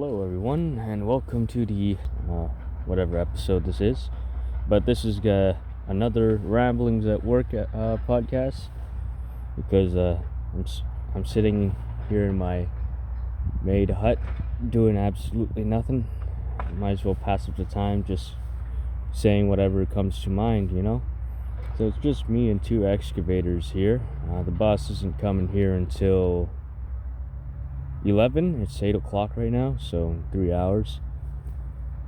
Hello everyone, and welcome to the whatever episode this is. But this is another Ramblings at Work podcast, because I'm sitting here in my made hut doing absolutely nothing. Might as well pass up the time just saying whatever comes to mind, So it's just me and two excavators here. The boss isn't coming here until 11. It's 8 o'clock right now, so 3 hours.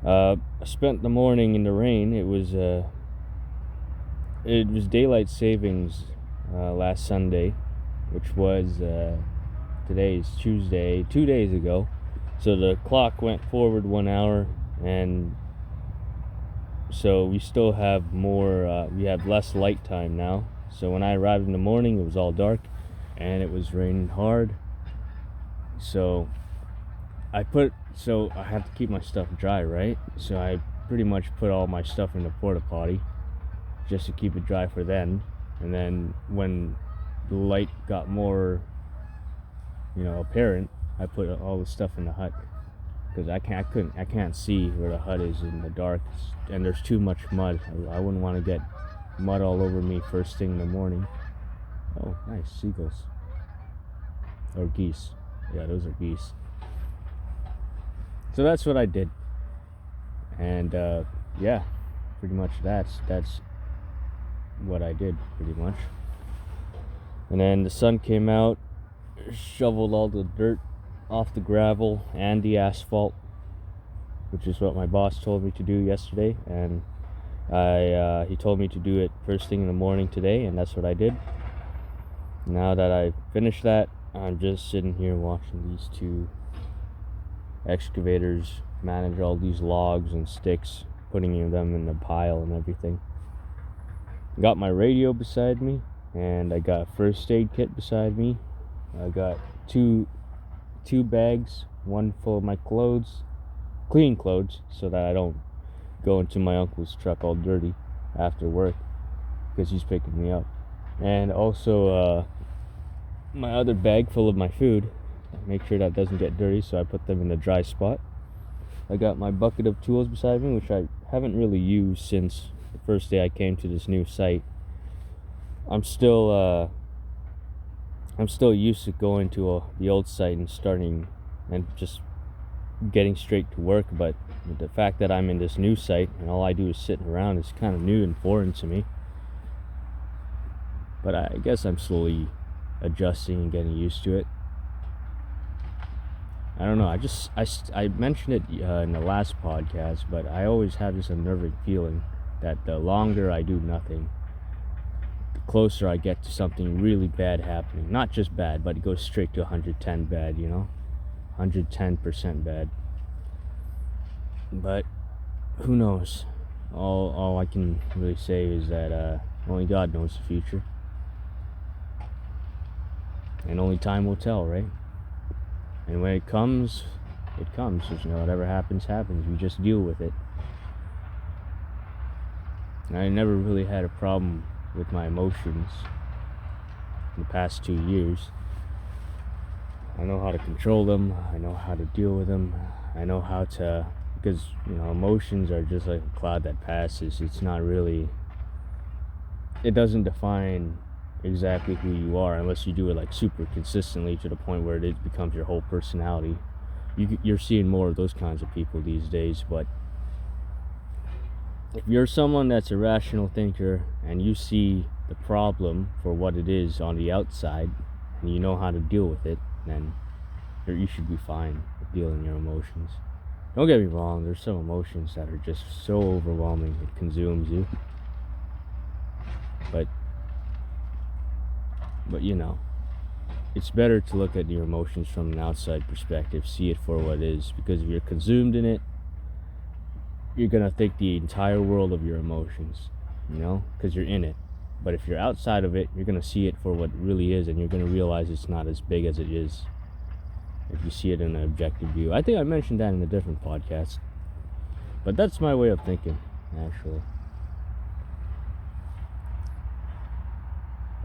I spent the morning in the rain. It was daylight savings last Sunday, which was today's Tuesday, 2 days ago. So the clock went forward 1 hour, and so we still have more. We have less light time now. So when I arrived in the morning, it was all dark, and it was raining hard. So I have to keep my stuff dry, right? So I pretty much put all my stuff in the porta potty just to keep it dry for then. And then when the light got more, apparent, I put all the stuff in the hut, because I can't see where the hut is in the dark, and there's too much mud. I wouldn't want to get mud all over me first thing in the morning. Oh, nice, seagulls or geese. Yeah, those are geese. So that's what I did. And yeah, pretty much that's what I did, pretty much. And then the sun came out, shoveled all the dirt off the gravel and the asphalt, which is what my boss told me to do yesterday. And he told me to do it first thing in the morning today, and that's what I did. Now that I finished that, I'm just sitting here watching these two excavators manage all these logs and sticks, putting them in a pile and everything. Got my radio beside me, and I got a first aid kit beside me. I got two bags, one full of my clothes, clean clothes, so that I don't go into my uncle's truck all dirty after work, because he's picking me up. And also my other bag full of my food. Make sure that doesn't get dirty, so I put them in a dry spot. I got my bucket of tools beside me, which I haven't really used since the first day I came to this new site. I'm still used to going to the old site and starting and just getting straight to work, but the fact that I'm in this new site and all I do is sit around is kind of new and foreign to me. But I guess I'm slowly adjusting and getting used to it. I don't know, I mentioned it in the last podcast, but I always have this unnerving feeling that the longer I do nothing, the closer I get to something really bad happening. Not just bad, but it goes straight to 110 bad, 110% bad. But who knows? All I can really say is that only God knows the future. And only time will tell, right? And when it comes, it comes. Whatever happens, happens. We just deal with it. And I never really had a problem with my emotions in the past 2 years. I know how to control them. I know how to deal with them. I know how to, because, emotions are just like a cloud that passes. It's not really, it doesn't define exactly who you are unless you do it like super consistently to the point where it becomes your whole personality. You're seeing more of those kinds of people these days. But if you're someone that's a rational thinker and you see the problem for what it is on the outside and you know how to deal with it, then you should be fine with dealing your emotions. Don't get me wrong, there's some emotions that are just so overwhelming it consumes you, but it's better to look at your emotions from an outside perspective, see it for what it is, because if you're consumed in it, you're gonna think the entire world of your emotions, because you're in it. But if you're outside of it, you're gonna see it for what it really is, and you're gonna realize it's not as big as it is if you see it in an objective view. I think I mentioned that in a different podcast, but that's my way of thinking, actually.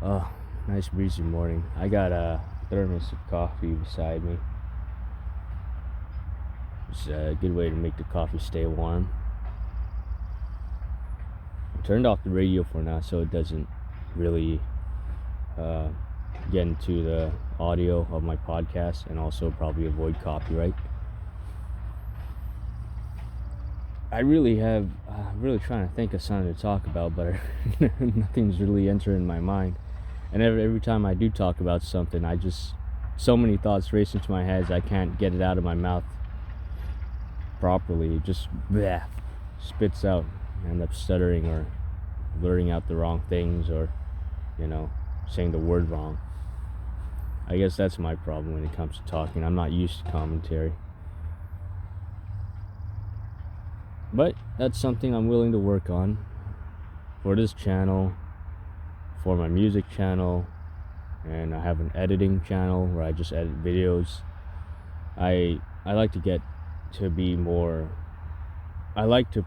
Oh, nice breezy morning. I got a thermos of coffee beside me. It's a good way to make the coffee stay warm. I turned off the radio for now so it doesn't really get into the audio of my podcast, and also probably avoid copyright. I'm really trying to think of something to talk about, but nothing's really entering my mind. And every time I do talk about something, so many thoughts race into my head, I can't get it out of my mouth properly. It just spits out. I end up stuttering or blurting out the wrong things, or saying the word wrong. I guess that's my problem when it comes to talking. I'm not used to commentary. But that's something I'm willing to work on for this channel, for my music channel, and I have an editing channel where I just edit videos. I like to get to be more, I like to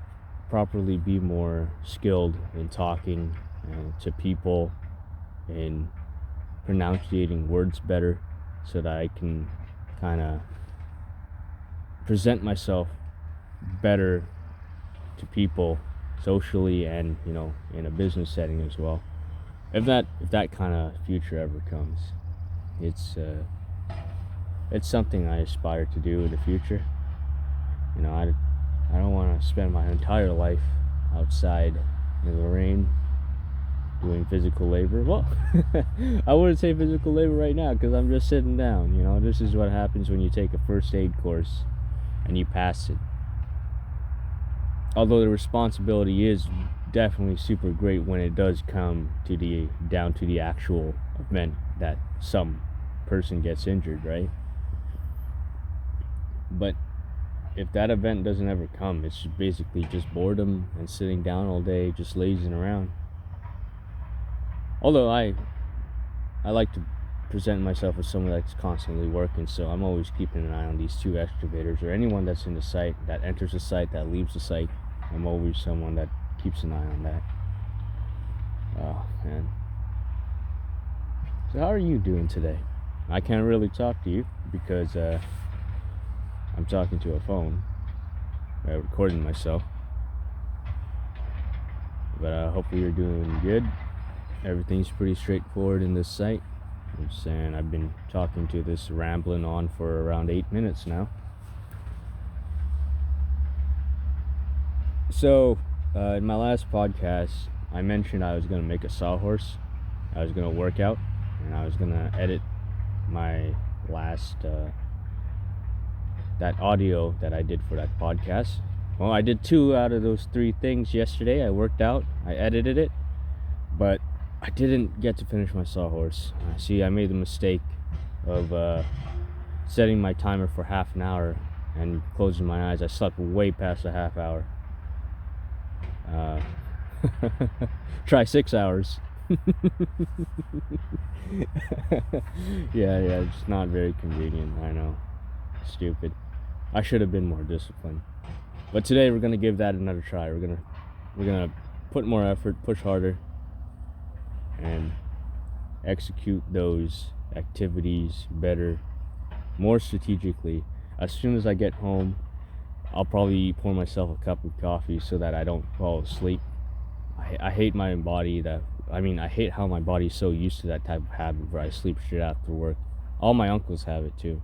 properly be more skilled in talking to people and pronunciating words better, so that I can kind of present myself better to people socially, and in a business setting as well. If that kind of future ever comes, it's something I aspire to do in the future. I don't want to spend my entire life outside in the rain doing physical labor. Well, I wouldn't say physical labor right now because I'm just sitting down. This is what happens when you take a first aid course and you pass it. Although the responsibility is definitely super great when it does come down to the actual event that some person gets injured, right? But if that event doesn't ever come, it's basically just boredom and sitting down all day, just lazing around. Although I like to present myself as someone that's constantly working, so I'm always keeping an eye on these two excavators, or anyone that's in the site, that enters the site, that leaves the site. I'm always someone that keeps an eye on that. Oh man. So how are you doing today? I can't really talk to you because I'm talking to a phone, recording myself. But hopefully you're doing good. Everything's pretty straightforward in this site. I'm saying I've been talking to this rambling on for around 8 minutes now. So in my last podcast, I mentioned I was going to make a sawhorse. I was going to work out, and I was going to edit my last that audio that I did for that podcast. Well, I did 2 out of those 3 things yesterday. I worked out, I edited it, but I didn't get to finish my sawhorse. See, I made the mistake of setting my timer for half an hour and closing my eyes. I slept way past a half hour. Try 6 hours. yeah, it's not very convenient. I know, stupid. I should have been more disciplined. But today we're gonna give that another try. We're gonna put more effort, push harder, and execute those activities better, more strategically. As soon as I get home, I'll probably pour myself a cup of coffee so that I don't fall asleep. I hate my body I hate how my body's so used to that type of habit where I sleep straight after work. All my uncles have it too,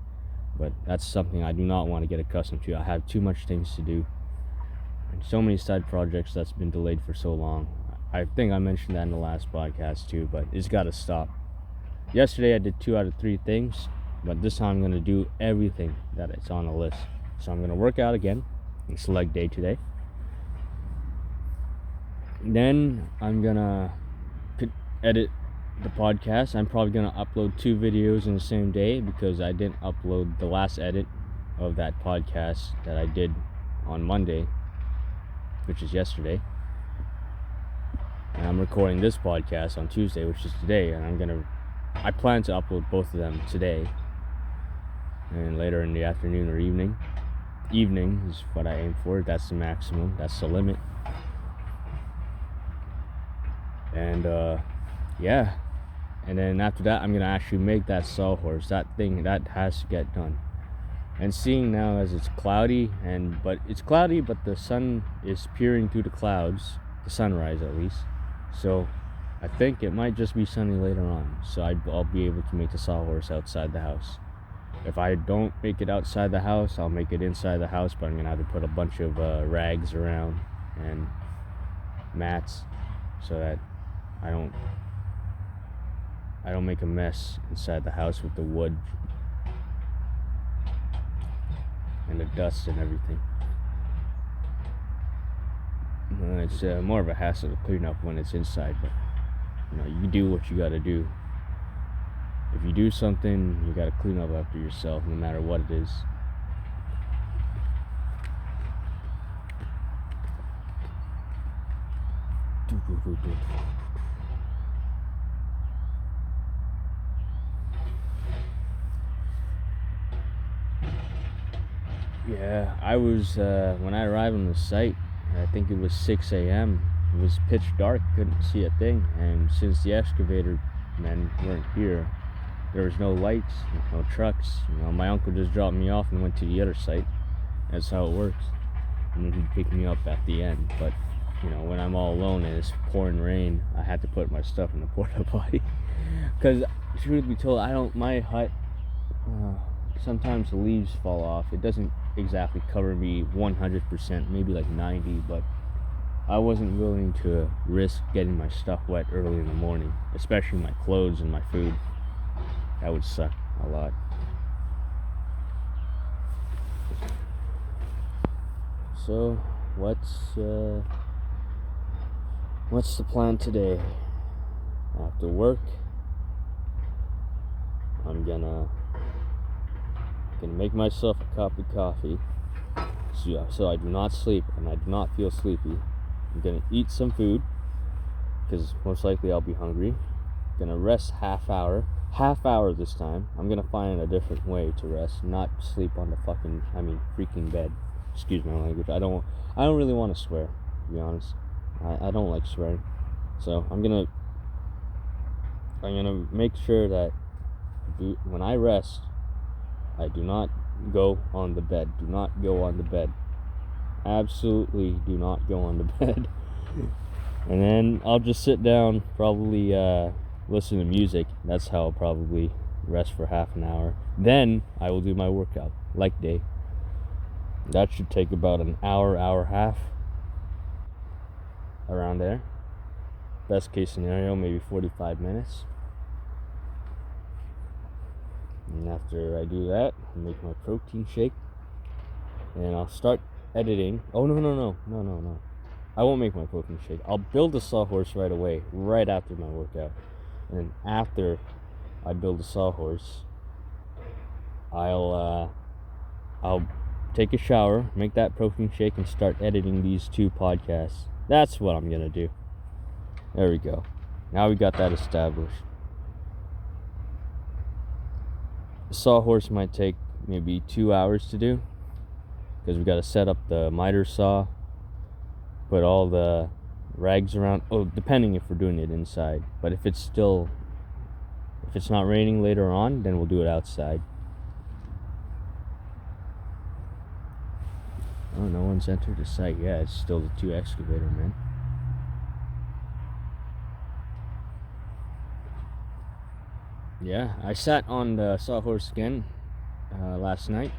but that's something I do not want to get accustomed to. I have too much things to do, and so many side projects that's been delayed for so long. I think I mentioned that in the last podcast too, but it's got to stop. Yesterday I did 2 out of 3 things, but this time I'm going to do everything that is on the list. So I'm going to work out again. It's leg day today. Then I'm going to edit the podcast. I'm probably going to upload 2 videos in the same day because I didn't upload the last edit of that podcast that I did on Monday, which is yesterday. And I'm recording this podcast on Tuesday, which is today, and I plan to upload both of them today and later in the afternoon or evening. Evening is what I aim for. That's the maximum, that's the limit. And yeah, and then after that I'm gonna actually make that sawhorse. That thing that has to get done. And seeing now as it's cloudy, but the sun is peering through the clouds, the sunrise at least. So I think it might just be sunny later on. So I'll be able to make the sawhorse outside the house. If I don't make it outside the house, I'll make it inside the house, but I'm gonna have to put a bunch of rags around and mats so that I don't make a mess inside the house with the wood and the dust and everything. It's more of a hassle to clean up when it's inside, but you do what you gotta do. If you do something, you gotta clean up after yourself, no matter what it is. Yeah, I was, when I arrived on the site, I think it was 6 a.m. It was pitch dark, couldn't see a thing. And since the excavator men weren't here, there was no lights, no trucks. My uncle just dropped me off and went to the other site. That's how it works. And then he'd pick me up at the end. But, when I'm all alone and it's pouring rain, I had to put my stuff in the porta potty. Because, truth be told, my hut, sometimes the leaves fall off. It doesn't exactly cover me 100%, maybe like 90%, but I wasn't willing to risk getting my stuff wet early in the morning, especially my clothes and my food. That would suck a lot. So, what's the plan today? After work, I'm gonna make myself a cup of coffee so I do not sleep and I do not feel sleepy. I'm gonna eat some food because most likely I'll be hungry. I'm gonna rest half hour this time. I'm gonna find a different way to rest, not sleep on the freaking bed. Excuse my language. I don't really want to swear, to be honest. I don't like swearing. So I'm gonna make sure that when I rest, I do not go on the bed. Do not go on the bed. Absolutely do not go on the bed. And then I'll just sit down, probably listen to music. That's how I'll probably rest for half an hour. Then I will do my workout, like day. That should take about an hour and a half. Around there. Best case scenario, maybe 45 minutes. And after I do that, I'll make my protein shake. And I'll start editing. Oh, no. I won't make my protein shake. I'll build a sawhorse right away, right after my workout. And then after I build a sawhorse, I'll take a shower, make that protein shake, and start editing these 2 podcasts. That's what I'm gonna do. There we go. Now we got that established. The sawhorse might take maybe 2 hours to do, because we got to set up the miter saw, put all the rags around. Oh, depending if we're doing it inside. But if it's not raining later on, then we'll do it outside. Oh, no one's entered the site. Yeah, it's still the 2 excavator men. Yeah, I sat on the sawhorse again last night.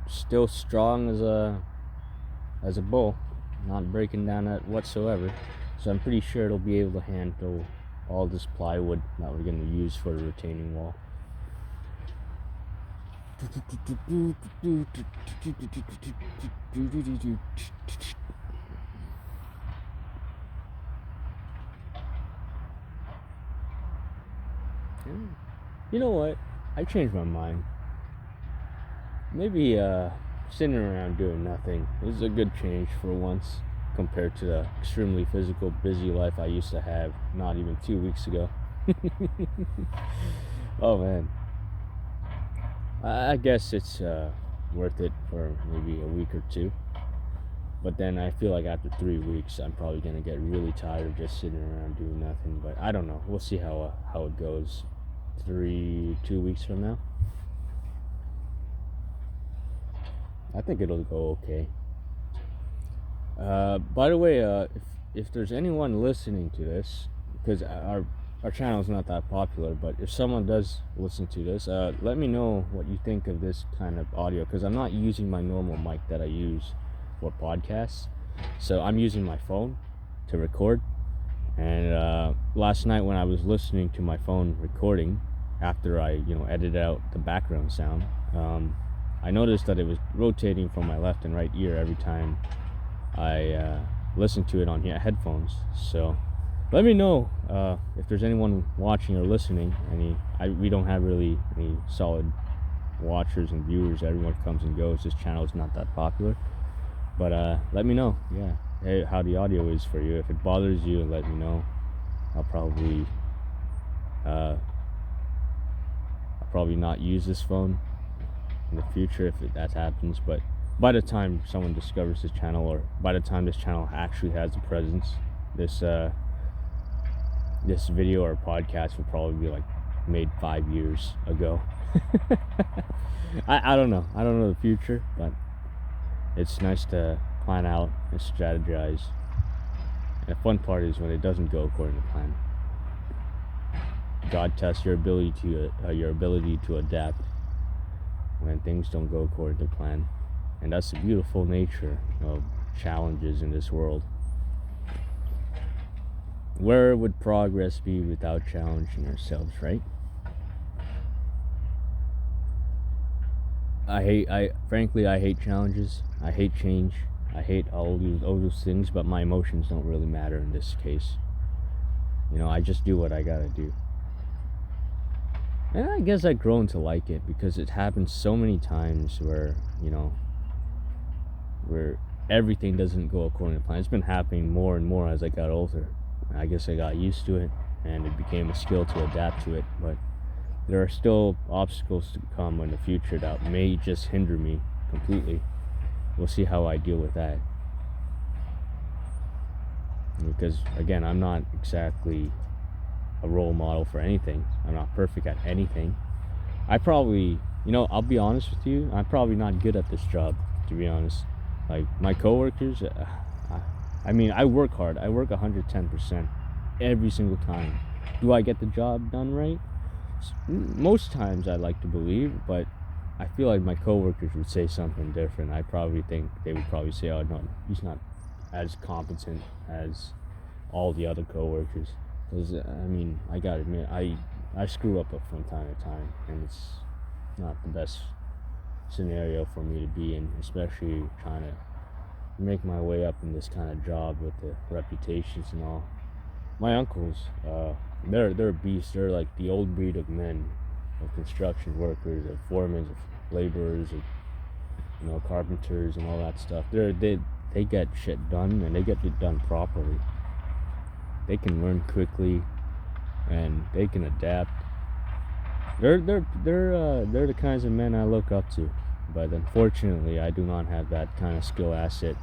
Still strong as a bull, not breaking down at whatsoever. So I'm pretty sure it'll be able to handle all this plywood that we're going to use for the retaining wall. You know what? I changed my mind. Maybe sitting around doing nothing is a good change for once, compared to the extremely physical, busy life I used to have not even 2 weeks ago. Oh man. I guess it's worth it for maybe a week or 2. But then I feel like after 3 weeks, I'm probably going to get really tired of just sitting around doing nothing. But I don't know. We'll see how it goes 2 weeks from now. I think it'll go okay. By the way, if there's anyone listening to this, because our channel is not that popular, but if someone does listen to this, let me know what you think of this kind of audio, because I'm not using my normal mic that I use for podcasts, so I'm using my phone to record. And last night when I was listening to my phone recording, after I edited out the background sound, I noticed that it was rotating from my left and right ear every time I listened to it on headphones. So let me know if there's anyone watching or listening. We don't have really any solid watchers and viewers. Everyone comes and goes. This channel is not that popular, but let me know, how the audio is for you. If it bothers you, let me know. I'll probably not use this phone in the future if that happens. But by the time someone discovers this channel, or by the time this channel actually has a presence, this video or podcast will probably be like made 5 years ago. I don't know the future, but it's nice to plan out and strategize. And the fun part is when it doesn't go according to plan. God tests your ability to adapt when things don't go according to plan. And that's the beautiful nature of challenges in this world. Where would progress be without challenging ourselves, right? Frankly, I hate challenges. I hate change. I hate all those things, but my emotions don't really matter in this case. I just do what I gotta do. And I guess I've grown to like it, because it happens so many times where everything doesn't go according to plan. It's been happening more and more as I got older. I guess I got used to it, and it became a skill to adapt to it. But there are still obstacles to come in the future that may just hinder me completely. We'll see how I deal with that. Because again, I'm not exactly a role model for anything. I'm not perfect at anything. I probably, I'll be honest with you, I'm probably not good at this job, to be honest. Like my coworkers, I work hard. I work 110% every single time. Do I get the job done right? Most times I like to believe, but I feel like my coworkers would say something different. I probably think they would probably say, "Oh no, he's not as competent as all the other coworkers." Because I gotta admit, I screw up from time to time, and it's not the best scenario for me to be in, especially trying to make my way up in this kind of job with the reputations and all. My uncles, they're beasts. They're like the old breed of men, of construction workers, of foremen, of laborers, of carpenters and all that stuff. They get shit done, and they get it done properly. They can learn quickly, and they can adapt. They're the kinds of men I look up to. But unfortunately, I do not have that kind of skill asset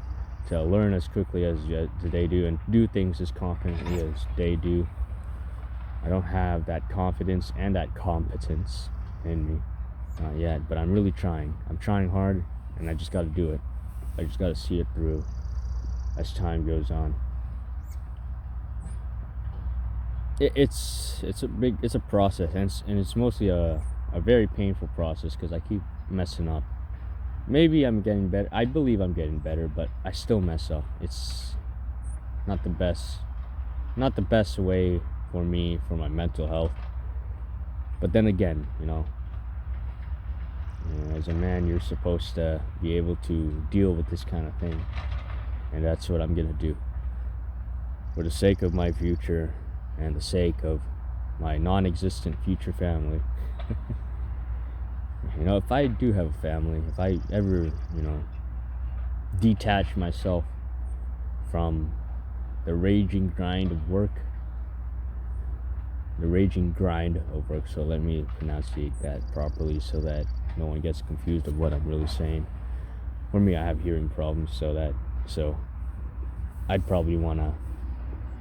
to learn as quickly as they do and do things as confidently as they do. I don't have that confidence and that competence in me. Not yet, but I'm really trying. I'm trying hard, and I just got to do it. I just got to see it through as time goes on. It's a process, and it's mostly a very painful process, because I keep messing up. Maybe I'm getting better. I believe I'm getting better, but I still mess up. It's not the best way for me, for my mental health. But then again, as a man, you're supposed to be able to deal with this kind of thing, and that's what I'm gonna do for the sake of my future and the sake of my non-existent future family. If I do have a family, if I ever, detach myself from the raging grind of work, so let me pronunciate that properly so that no one gets confused of what I'm really saying. For me, I have hearing problems, so I'd probably want to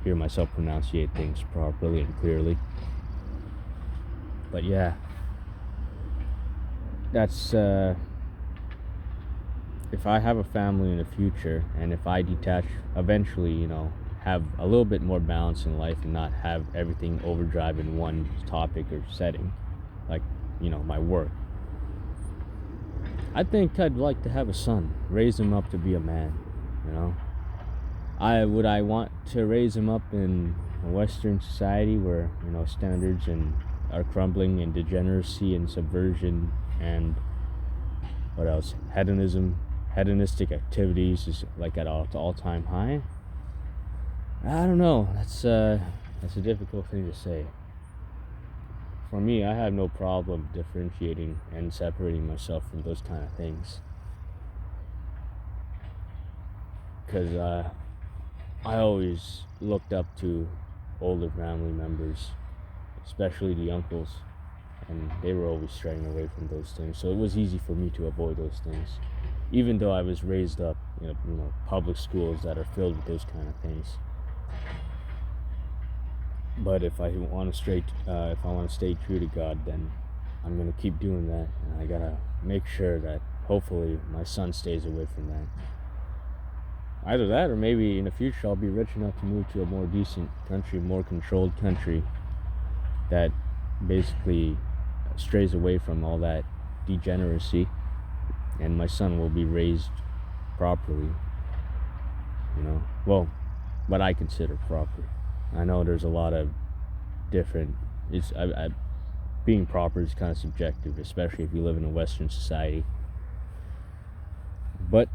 hear myself pronunciate things properly and clearly. But yeah, that's if I have a family in the future, and if I detach eventually, have a little bit more balance in life and not have everything overdrive in one topic or setting, like, my work, I think I'd like to have a son, raise him up to be a man. I want to raise him up in a Western society where standards and are crumbling, and degeneracy and subversion and what else, hedonistic activities is like at all-time high. I don't know, that's a difficult thing to say. For me, I have no problem differentiating and separating myself from those kind of things, because I always looked up to older family members, especially the uncles, and they were always straying away from those things. So it was easy for me to avoid those things, even though I was raised up in public schools that are filled with those kind of things. But if I want to stay true to God, then I'm gonna keep doing that, and I gotta make sure that hopefully my son stays away from that. Either that, or maybe in the future I'll be rich enough to move to a more decent country, more controlled country that basically strays away from all that degeneracy, and my son will be raised properly. Well, what I consider proper. I know there's a lot of different. Being proper is kind of subjective, especially if you live in a Western society. But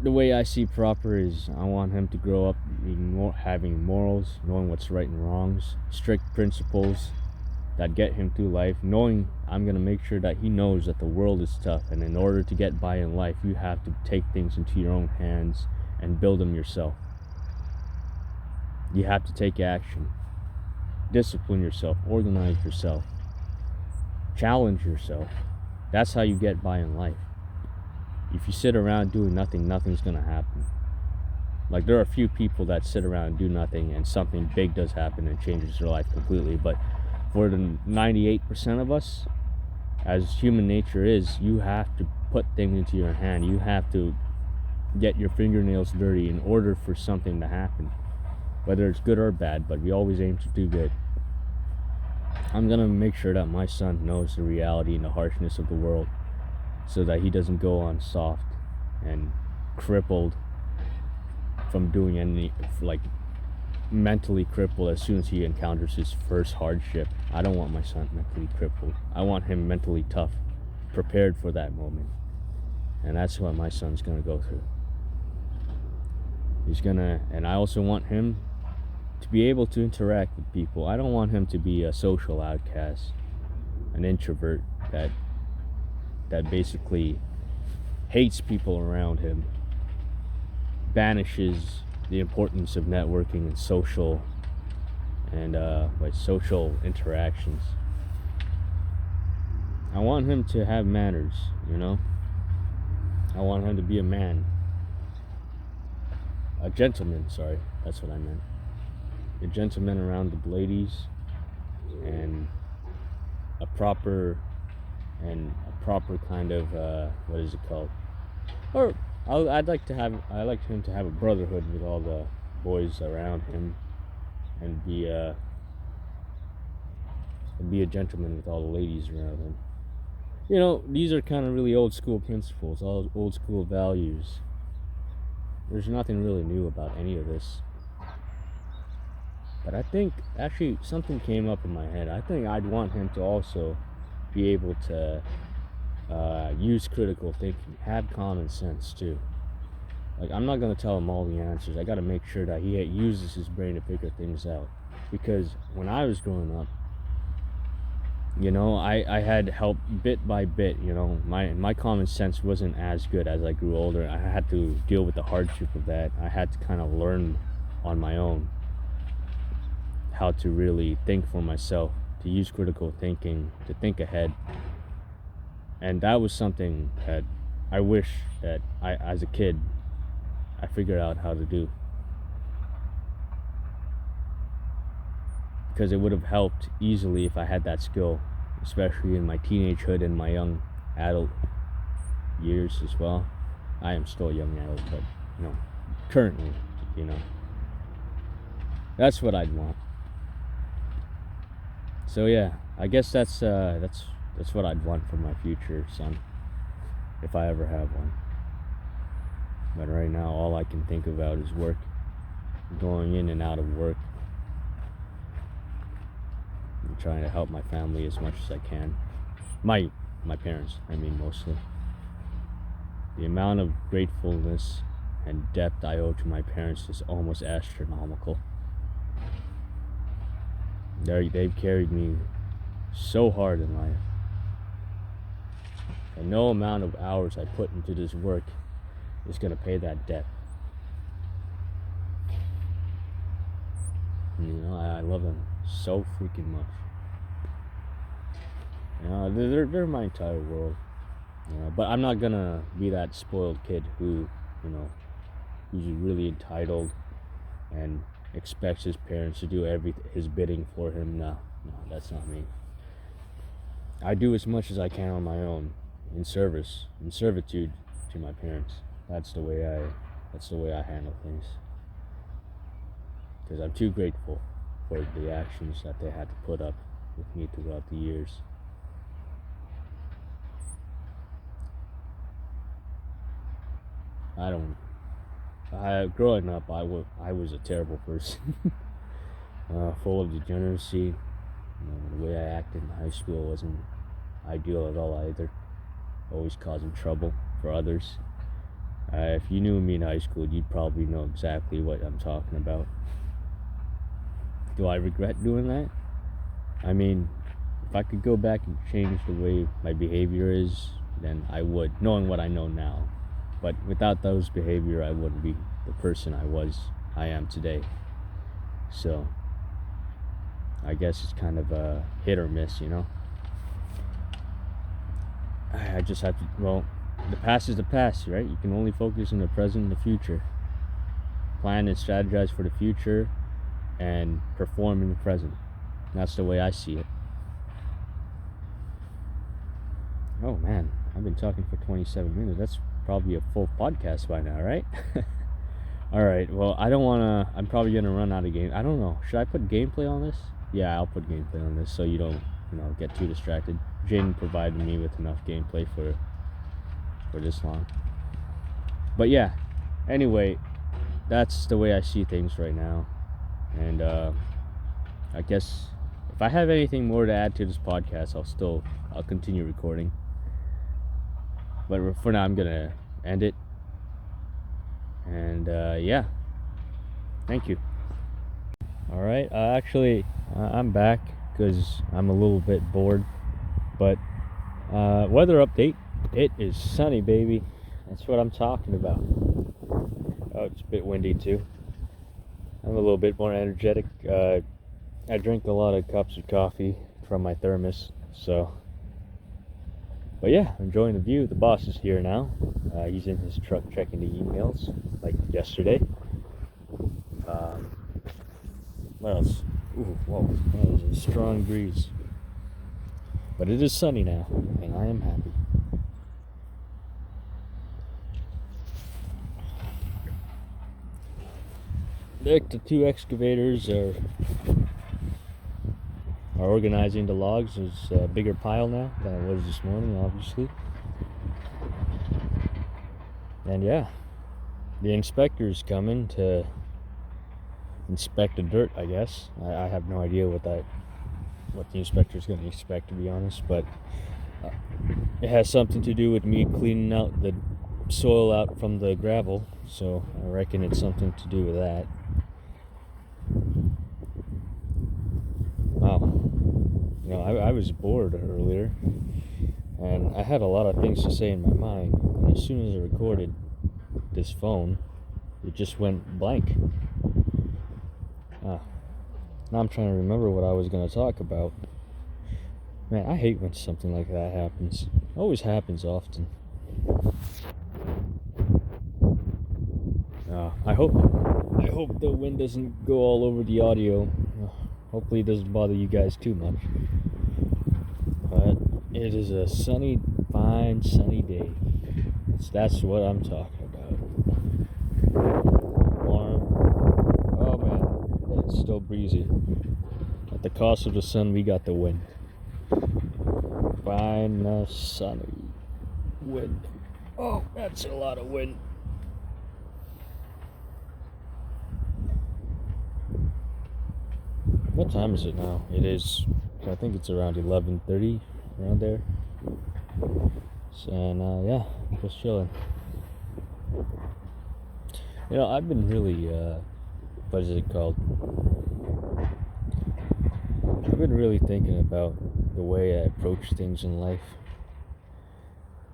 the way I see proper is, I want him to grow up having morals, knowing what's right and wrongs, strict principles that get him through life, knowing I'm going to make sure that he knows that the world is tough, and in order to get by in life, you have to take things into your own hands and build them yourself. You have to take action, discipline yourself, organize yourself, challenge yourself. That's how you get by in life. If you sit around doing nothing, nothing's gonna happen. Like, there are a few people that sit around and do nothing, and something big does happen and changes their life completely. But for the 98% of us, as human nature is, you have to put things into your hand. You have to get your fingernails dirty in order for something to happen, whether it's good or bad, but we always aim to do good. I'm gonna make sure that my son knows the reality and the harshness of the world, so that he doesn't go on soft and crippled from doing any, like, mentally crippled as soon as he encounters his first hardship. I don't want my son mentally crippled. I want him mentally tough, prepared for that moment. And that's what my son's gonna go through. And I also want him to be able to interact with people. I don't want him to be a social outcast, an introvert that basically hates people around him, banishes the importance of networking and social interactions. I want him to have manners, I want him to be a man. A gentleman, sorry, that's what I meant. A gentleman around the ladies, and a proper kind of, what is it called? Or I'd like him to have a brotherhood with all the boys around him, and be a gentleman with all the ladies around him. These are kind of really old school principles, all old school values. There's nothing really new about any of this. But I think, actually, something came up in my head. I think I'd want him to also be able to use critical thinking, have common sense too. Like, I'm not going to tell him all the answers. I got to make sure that he uses his brain to figure things out. Because when I was growing up, I had help bit by bit. My common sense wasn't as good. As I grew older, I had to deal with the hardship of that. I had to kind of learn on my own how to really think for myself, to use critical thinking, to think ahead. And that was something that I wish that as a kid, I figured out how to do. Because it would have helped easily if I had that skill, especially in my teenagehood and my young adult years as well. I am still a young adult, but currently, that's what I'd want. So yeah, I guess that's what I'd want for my future son, if I ever have one. But right now, all I can think about is work, going in and out of work. I'm trying to help my family as much as I can. My parents, mostly. The amount of gratefulness and depth I owe to my parents is almost astronomical. They've carried me so hard in life. And no amount of hours I put into this work is going to pay that debt. I love them so freaking much. They're my entire world. But I'm not gonna be that spoiled kid who's really entitled and expects his parents to do his bidding for him. No, that's not me. I do as much as I can on my own, in servitude to my parents. That's the way I handle things. Because I'm too grateful for the actions that they had to put up with me throughout the years. Growing up, I was a terrible person. Full of degeneracy. The way I acted in high school wasn't ideal at all either. Always causing trouble for others. If you knew me in high school, you'd probably know exactly what I'm talking about. Do I regret doing that? If I could go back and change the way my behavior is, then I would, knowing what I know now. But without those behavior, I wouldn't be the person I am today. So, I guess it's kind of a hit or miss, I just have to, the past is the past, right? You can only focus on the present and the future. Plan and strategize for the future and perform in the present. That's the way I see it. Oh man, I've been talking for 27 minutes. That's probably a full podcast by now, right? Alright, well, I'm probably gonna run out of game. I don't know, should I put gameplay on this? Yeah, I'll put gameplay on this so you don't, get too distracted. Jaden provided me with enough gameplay for this long. But yeah, anyway, that's the way I see things right now. And I guess if I have anything more to add to this podcast, I'll continue recording. But for now, I'm gonna end it. And yeah, thank you. All right, actually, I'm back because I'm a little bit bored. But weather update. It is sunny, baby. That's what I'm talking about. Oh, it's a bit windy too. I'm a little bit more energetic. I drink a lot of cups of coffee from my thermos, so. But yeah, enjoying the view. The boss is here now. He's in his truck checking the emails, like yesterday. What else? Ooh, whoa, that was a strong breeze. But it is sunny now, and I am happy. The two excavators are organizing the logs. There's a bigger pile now than it was this morning, obviously. And yeah, the inspector's coming to inspect the dirt, I guess. I have no idea what the inspector's going to inspect, to be honest, but it has something to do with me cleaning out the soil out from the gravel, so I reckon it's something to do with that. Wow. I was bored earlier, and I had a lot of things to say in my mind, and as soon as I recorded this phone, it just went blank. Now I'm trying to remember what I was going to talk about. Man, I hate when something like that happens. It always happens often. I hope the wind doesn't go all over the audio. Hopefully it doesn't bother you guys too much. But it is a fine sunny day. That's what I'm talking about. Warm. Oh man, it's still breezy. At the cost of the sun, we got the wind. Fine, sunny wind. Oh, that's a lot of wind. What time is it now? It is, I think it's around 11:30, around there. And yeah, just chilling. You know, I've been really, what is it called? I've been really thinking about the way I approach things in life.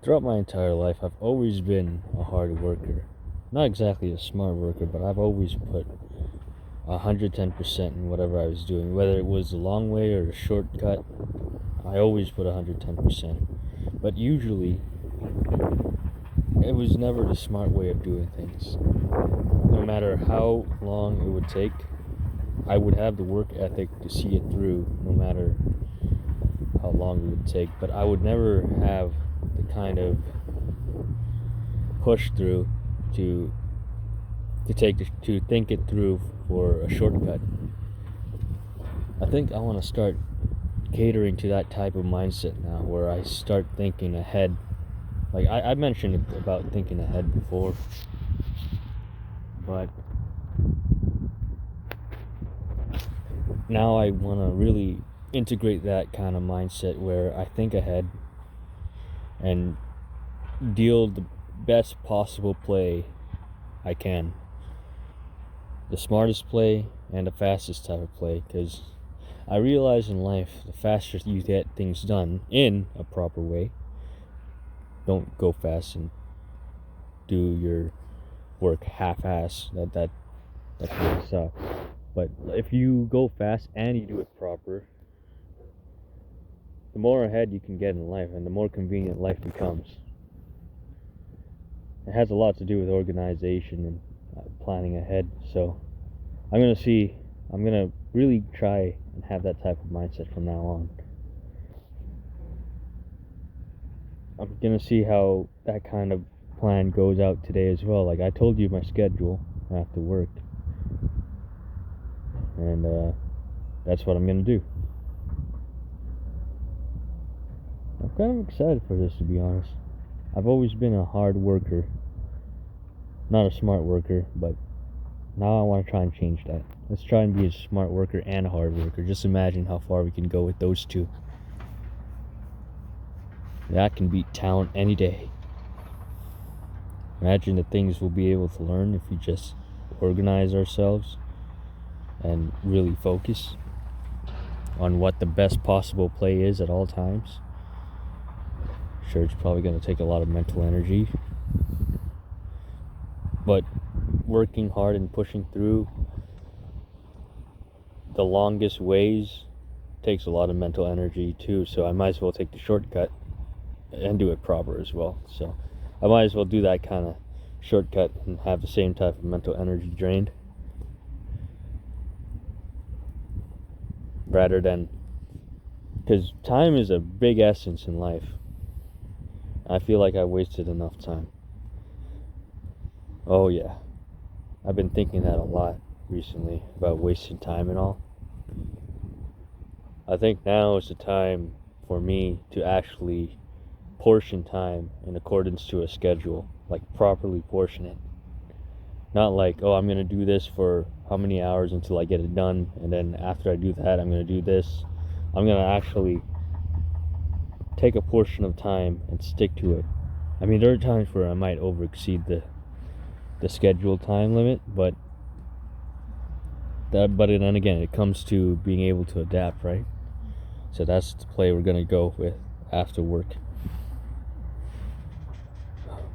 Throughout my entire life, I've always been a hard worker. Not exactly a smart worker, but I've always put 110% in whatever I was doing. Whether it was the long way or a shortcut, I always put 110%. But usually, it was never the smart way of doing things. No matter how long it would take, I would have the work ethic to see it through, no matter how long it would take. But I would never have the kind of push through to think it through for a shortcut. I think I want to start catering to that type of mindset now, where I start thinking ahead. Like I mentioned about thinking ahead before, but now I want to really integrate that kind of mindset where I think ahead and deal the best possible play I can. The smartest play and the fastest type of play, because I realize in life, the faster you get things done in a proper way, don't go fast and do your work half-ass. That kind of sucks. But if you go fast and you do it proper, the more ahead you can get in life and the more convenient life becomes. It has a lot to do with organization and planning ahead. So I'm gonna really try and have that type of mindset from now on. I'm gonna see how that kind of plan goes out today as well. Like I told you my schedule after work, and that's what I'm gonna do. I'm kind of excited for this, to be honest. I've always been a hard worker, not a smart worker, but now I want to try and change that. Let's try and be a smart worker and a hard worker. Just imagine how far we can go with those two. That can beat talent any day. Imagine the things we'll be able to learn if we just organize ourselves and really focus on what the best possible play is at all times. Sure, it's probably going to take a lot of mental energy, but working hard and pushing through the longest ways takes a lot of mental energy too, so I might as well take the shortcut and do it proper as well. So I might as well do that kind of shortcut and have the same type of mental energy drained, rather than, because time is a big essence in life. I feel like I wasted enough time. Oh yeah, I've been thinking that a lot recently, about wasting time and all. I think now is the time for me to actually portion time in accordance to a schedule, like properly portion it. Not like, oh, I'm going to do this for how many hours until I get it done, and then after I do that, I'm going to do this. I'm going to actually take a portion of time and stick to it. I mean, there are times where I might overexceed the scheduled time limit, but then again, it comes to being able to adapt, right? So that's the play we're going to go with after work.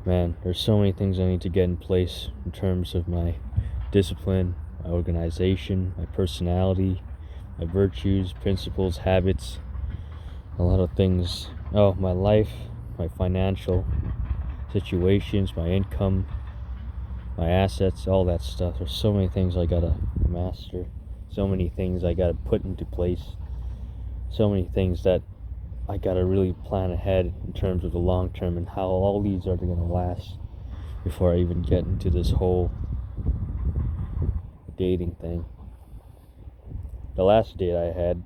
Man, there's so many things I need to get in place in terms of my discipline, my organization, my personality, my virtues, principles, habits, a lot of things. Oh, my life, my financial situations, my income, my assets, all that stuff. There's so many things I gotta master, so many things I gotta put into place, so many things that I gotta really plan ahead in terms of the long term and how all these are gonna last before I even get into this whole dating thing. The last date I had,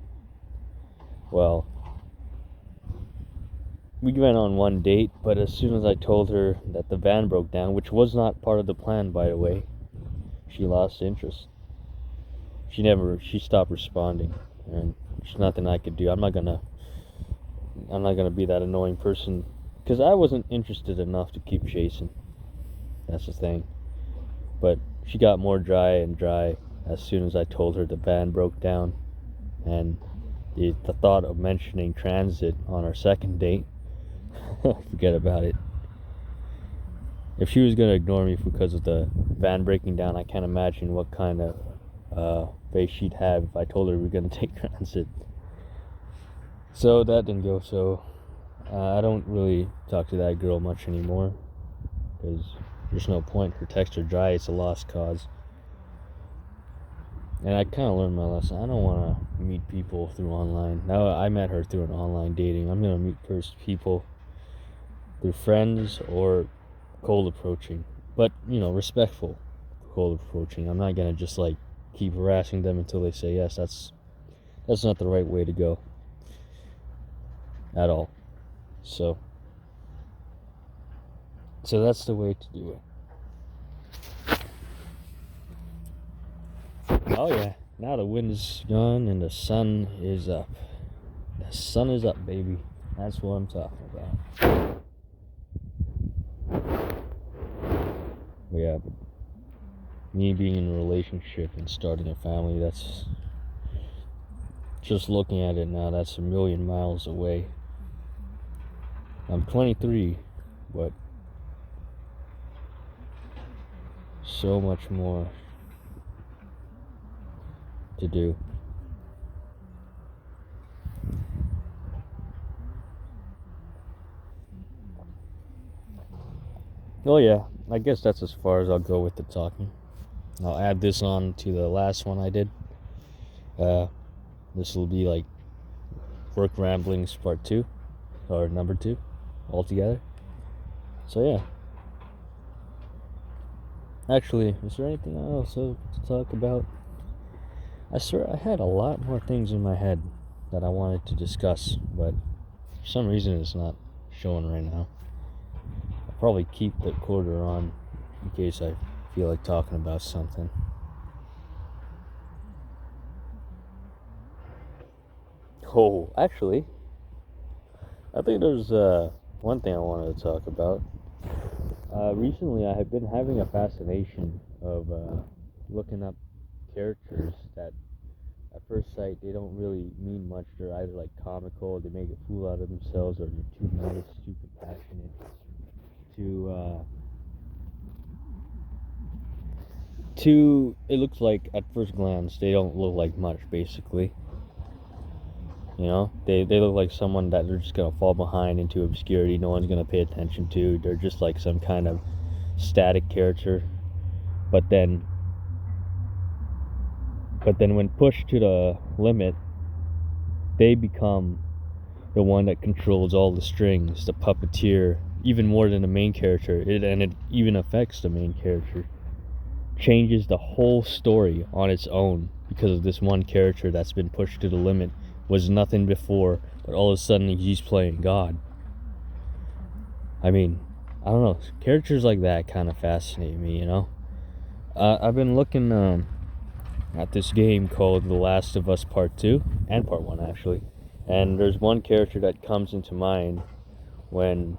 well, we went on one date, but as soon as I told her that the van broke down, which was not part of the plan, by the way, she lost interest. She stopped responding, and there's nothing I could do. I'm not gonna be that annoying person, because I wasn't interested enough to keep chasing. That's the thing. But she got more dry and dry as soon as I told her the van broke down, and the thought of mentioning transit on our second date, forget about it. If she was gonna ignore me because of the van breaking down, I can't imagine what kind of face she'd have if I told her we were gonna take transit. So that didn't go. So I don't really talk to that girl much anymore, because there's no point. Her texts are dry. It's a lost cause. And I kind of learned my lesson. I don't want to meet people through online. Now I met her through an online dating. I'm gonna meet first people through friends or cold approaching, but respectful cold approaching. I'm not gonna just like keep harassing them until they say yes. That's not the right way to go at all. So that's the way to do it. Oh yeah, now the wind is gone and the sun is up. The sun is up, baby. That's what I'm talking about. Yeah, but me being in a relationship and starting a family, that's just looking at it now, that's a million miles away. I'm 23, but so much more to do. Oh yeah, I guess that's as far as I'll go with the talking. I'll add this on to the last one I did. This will be like work ramblings part 2, or number 2 altogether. So yeah. Actually, is there anything else to talk about? I swear I had a lot more things in my head that I wanted to discuss, but for some reason it's not showing right now. I'll probably keep the recorder on in case I feel like talking about something. Oh, actually, I think there's one thing I wanted to talk about. Recently, I have been having a fascination of looking up characters that, at first sight, they don't really mean much. They're either like comical, they make a fool out of themselves, or they're too nice, too compassionate, it looks like at first glance they don't look like much, basically. They look like someone that they're just gonna fall behind into obscurity, no one's gonna pay attention to. They're just like some kind of static character. But then when pushed to the limit, they become the one that controls all the strings, the puppeteer, even more than the main character. It even affects the main character. Changes the whole story on its own because of this one character that's been pushed to the limit. Was nothing before, but all of a sudden he's playing God. I mean, I don't know. Characters like that kind of fascinate me, I've been looking at this game called The Last of Us Part 2, and Part 1 actually. And there's one character that comes into mind when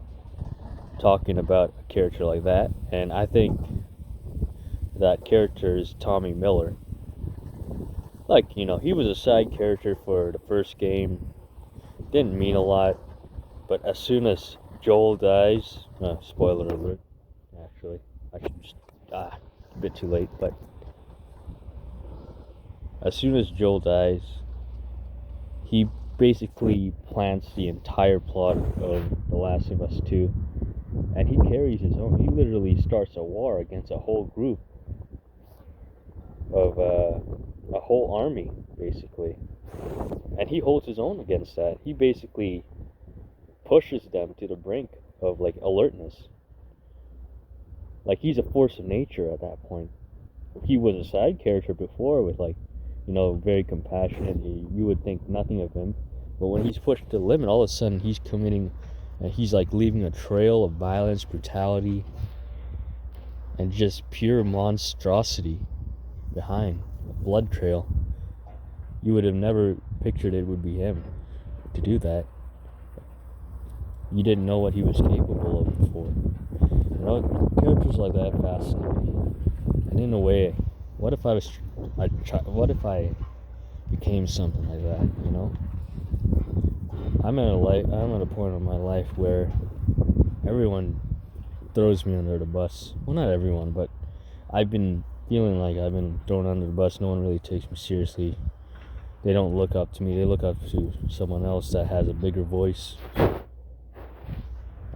talking about a character like that. And I think that character is Tommy Miller. Like, he was a side character for the first game. Didn't mean a lot. But as soon as Joel dies, spoiler alert, actually. I should just, a bit too late, but as soon as Joel dies, he basically plants the entire plot of The Last of Us 2. And he carries his own. He literally starts a war against a whole group of a whole army, basically, and he holds his own against that. He basically pushes them to the brink of like alertness. Like he's a force of nature at that point. He was a side character before with like, very compassionate. You would think nothing of him. But when he's pushed to the limit, all of a sudden he's committing, and he's like leaving a trail of violence, brutality, and just pure monstrosity behind. A blood trail. You would have never pictured it would be him to do that. You didn't know what he was capable of before. Characters like that fascinate me. And in a way, what if I became something like that? I'm at a point in my life where everyone throws me under the bus. Well, not everyone, but I've been feeling like I've been thrown under the bus. No one really takes me seriously. They don't look up to me. They look up to someone else that has a bigger voice.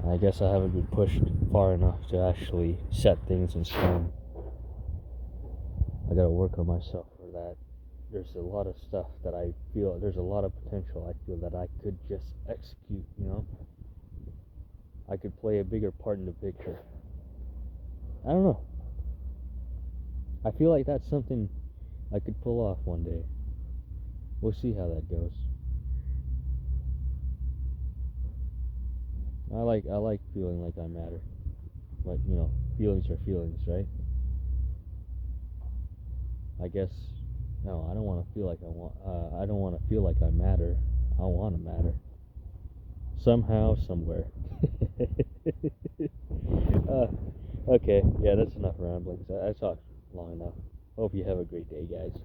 I guess I haven't been pushed far enough to actually set things in stone. I gotta work on myself for that. There's a lot of stuff that I feel, there's a lot of potential I feel that I could just execute, I could play a bigger part in the picture. I don't know. I feel like that's something I could pull off one day. We'll see how that goes. I like feeling like I matter. But, feelings are feelings, right? I guess, no, I don't want to feel like I don't want to feel like I matter. I want to matter. Somehow, somewhere. Okay, yeah, that's enough ramblings. I talked long enough. Hope you have a great day, guys.